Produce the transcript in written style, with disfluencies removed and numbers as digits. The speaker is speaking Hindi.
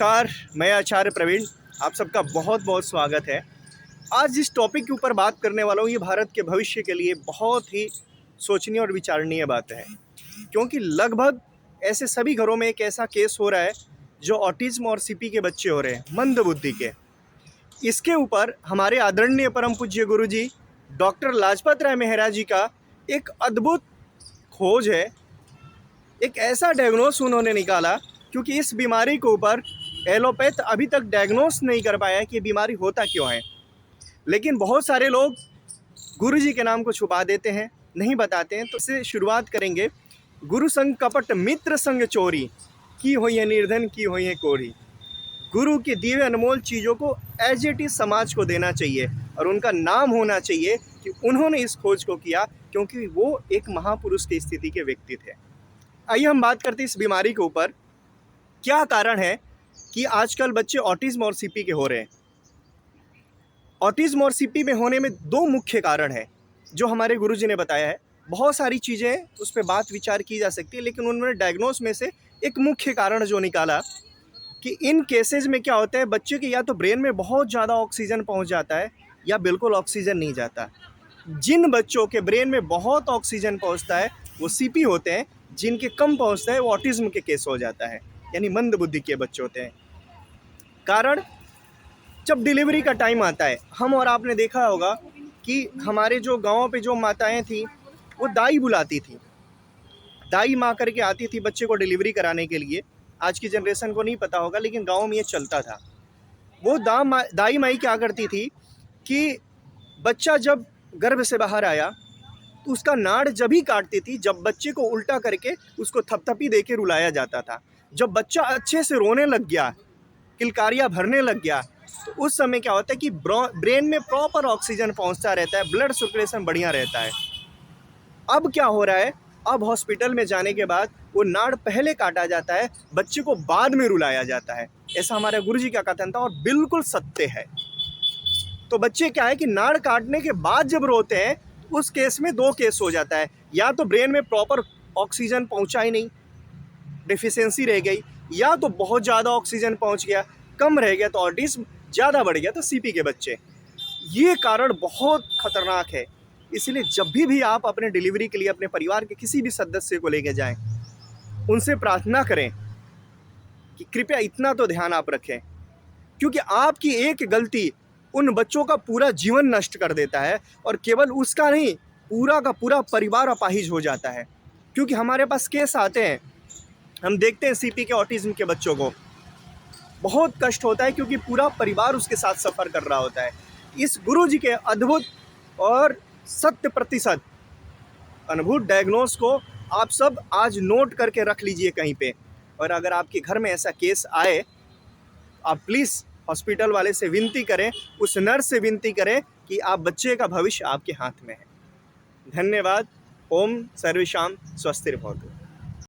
नमस्कार, मैं आचार्य प्रवीण, आप सबका बहुत बहुत स्वागत है। आज जिस टॉपिक के ऊपर बात करने वाला हूँ ये भारत के भविष्य के लिए बहुत ही सोचनीय और विचारणीय बात है, क्योंकि लगभग ऐसे सभी घरों में एक ऐसा केस हो रहा है जो ऑटिज्म और सीपी के बच्चे हो रहे हैं, मंद बुद्धि के। इसके ऊपर हमारे आदरणीय परम पूज्य गुरुजी डॉक्टर लाजपत राय मेहरा जी का एक अद्भुत खोज है, एक ऐसा डायग्नोस उन्होंने निकाला, क्योंकि इस बीमारी के ऊपर एलोपैथ अभी तक डायग्नोस नहीं कर पाया कि ये बीमारी होता क्यों है। लेकिन बहुत सारे लोग गुरुजी के नाम को छुपा देते हैं, नहीं बताते हैं। तो इससे शुरुआत करेंगे। गुरु संग कपट मित्र संग चोरी, की हुई है निर्धन की हुई है कोरी। गुरु की दी हुई अनमोल चीज़ों को एज इट इज समाज को देना चाहिए और उनका नाम होना चाहिए कि उन्होंने इस खोज को किया, क्योंकि वो एक महापुरुष की स्थिति के व्यक्ति थे। आइए हम बात करते हैं इस बीमारी के ऊपर। क्या कारण है कि आजकल बच्चे ऑटिज्म और सीपी के हो रहे हैं। ऑटिज्म और सीपी में होने में दो मुख्य कारण हैं जो हमारे गुरुजी ने बताया है। बहुत सारी चीज़ें उस पर बात विचार की जा सकती है, लेकिन उन्होंने डायग्नोस में से एक मुख्य कारण जो निकाला कि इन केसेज में क्या होता है, बच्चे के या तो ब्रेन में बहुत ज़्यादा ऑक्सीजन पहुंच जाता है या बिल्कुल ऑक्सीजन नहीं जाता। जिन बच्चों के ब्रेन में बहुत ऑक्सीजन पहुंचता है वो सीपी होते हैं, जिनके कम पहुंचता है वो ऑटिज्म के केस हो जाता है, यानी मंद बुद्धि के बच्चे होते हैं। कारण, जब डिलीवरी का टाइम आता है, हम और आपने देखा होगा कि हमारे जो गाँव पे जो माताएं थी वो दाई बुलाती थी, दाई माँ करके आती थी बच्चे को डिलीवरी कराने के लिए। आज की जनरेशन को नहीं पता होगा, लेकिन गाँव में ये चलता था। वो दाई माई क्या करती थी कि बच्चा जब गर्भ से बाहर आया तो उसका नाड़ जब ही काटती थी जब बच्चे को उल्टा करके उसको थपथपी दे के रुलाया जाता था। जब बच्चा अच्छे से रोने लग गया, किलकारियाँ भरने लग गया, तो उस समय क्या होता है कि ब्रेन में प्रॉपर ऑक्सीजन पहुंचता रहता है, ब्लड सर्कुलेशन बढ़िया रहता है। अब क्या हो रहा है, अब हॉस्पिटल में जाने के बाद वो नाड़ पहले काटा जाता है, बच्चे को बाद में रुलाया जाता है। ऐसा हमारे गुरुजी का कथन था और बिल्कुल सत्य है। तो बच्चे क्या है कि नाड़ काटने के बाद जब रोते हैं, उस केस में दो केस हो जाता है। या तो ब्रेन में प्रॉपर ऑक्सीजन पहुंचा ही नहीं, डिफिशियंसी रह गई, या तो बहुत ज़्यादा ऑक्सीजन पहुंच गया, कम रह गया तो ऑटिज्म, ज़्यादा बढ़ गया तो सीपी के बच्चे। ये कारण बहुत खतरनाक है। इसलिए जब भी आप अपने डिलीवरी के लिए अपने परिवार के किसी भी सदस्य को लेके जाएं, उनसे प्रार्थना करें कि कृपया इतना तो ध्यान आप रखें, क्योंकि आपकी एक गलती उन बच्चों का पूरा जीवन नष्ट कर देता है, और केवल उसका नहीं, पूरा का पूरा परिवार अपाहिज हो जाता है। क्योंकि हमारे पास केस आते हैं, हम देखते हैं सीपी के ऑटिज्म के बच्चों को बहुत कष्ट होता है, क्योंकि पूरा परिवार उसके साथ सफ़र कर रहा होता है। इस गुरु जी के अद्भुत और 100% अनुभूत डायग्नोस को आप सब आज नोट करके रख लीजिए कहीं पे। और अगर आपके घर में ऐसा केस आए, आप प्लीज़ हॉस्पिटल वाले से विनती करें, उस नर्स से विनती करें कि आप बच्चे का भविष्य आपके हाथ में है। धन्यवाद। ओम सर्वेषां स्वस्तिर्भवतु।